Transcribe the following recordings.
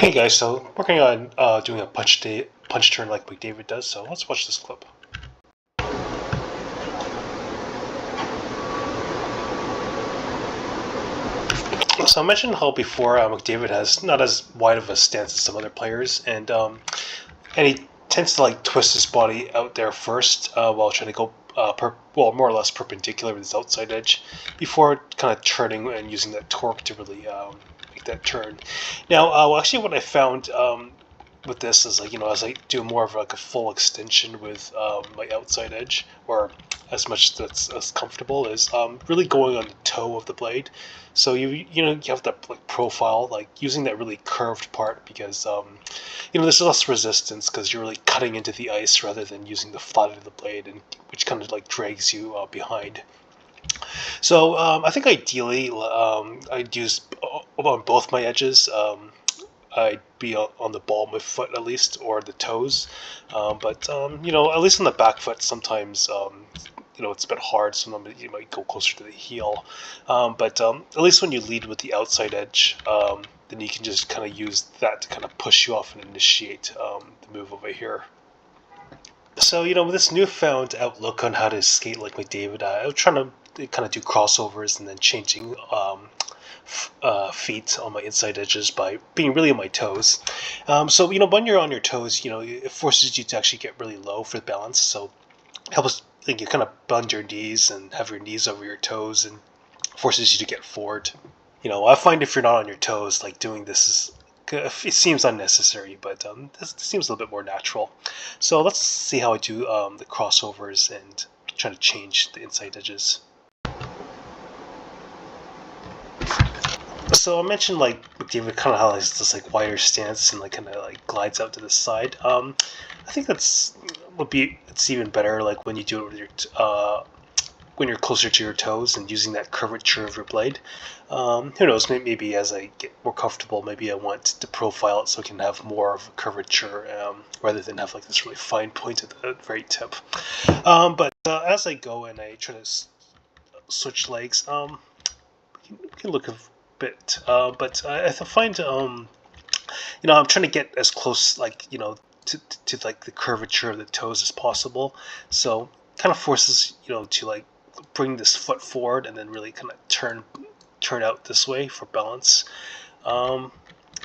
Hey guys, so working on doing a punch turn like Mcdavid does, so let's watch this clip. So I mentioned how before Mcdavid has not as wide of a stance as some other players, and he tends to like twist his body out there first while trying to go more or less perpendicular with his outside edge before kind of turning and using that torque to really make that turn. Now, actually, what I found with this is like as I do more of like a full extension with my outside edge, or as much that's as comfortable, is really going on the toe of the blade. So you have that like profile, like using that really curved part, because there's less resistance because you're really cutting into the ice rather than using the flat of the blade, and which kind of like drags you behind. So I think ideally I'd use on both my edges. I'd be on the ball of my foot at least, or the toes. But at least on the back foot, sometimes it's a bit hard. Sometimes you might go closer to the heel. But at least when you lead with the outside edge, then you can just kind of use that to kind of push you off and initiate the move over here. So, with this newfound outlook on how to skate like Mcdavid, I was trying to kind of do crossovers and then changing feet on my inside edges by being really on my toes. So when you're on your toes, it forces you to actually get really low for the balance. So it helps, like, you kind of bend your knees and have your knees over your toes, and forces you to get forward. I find if you're not on your toes, like doing this is, it seems unnecessary, but this seems a little bit more natural. So let's see how I do the crossovers and try to change the inside edges. So I mentioned like Mcdavid kind of has this like wider stance and like kind of like glides out to the side. I think it's even better like when you do it with your when you're closer to your toes and using that curvature of your blade. Who knows? Maybe as I get more comfortable, maybe I want to profile it so I can have more of a curvature rather than have like this really fine point at the very tip. But as I go and I try to switch legs, we can look a bit, but I find I'm trying to get as close, like to like the curvature of the toes as possible. So kind of forces to like bring this foot forward and then really kind of turn out this way for balance.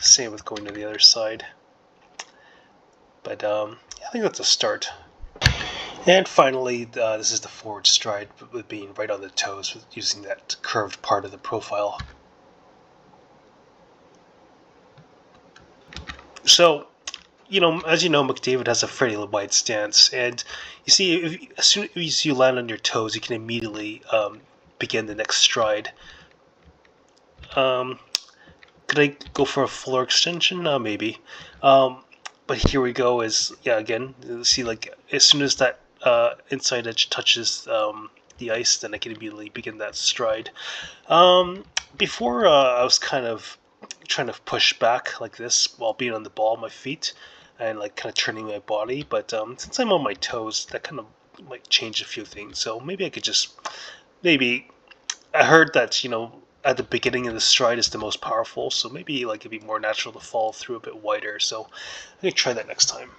Same with going to the other side. But I think that's a start. And finally, this is the forward stride, with being right on the toes, with using that curved part of the profile. So, as you know, Mcdavid has a fairly wide stance, and you see, as soon as you land on your toes, you can immediately begin the next stride. Could I go for a fuller extension? Maybe. But here we go. Again, you see, like, as soon as that inside edge touches the ice, then I can immediately begin that stride. Before, I was kind of trying to push back like this while being on the ball of my feet and like kind of turning my body, but since I'm on my toes, that kind of might change a few things. So maybe I could I heard that at the beginning of the stride is the most powerful, so maybe like it'd be more natural to follow through a bit wider. So I'm gonna try that next time.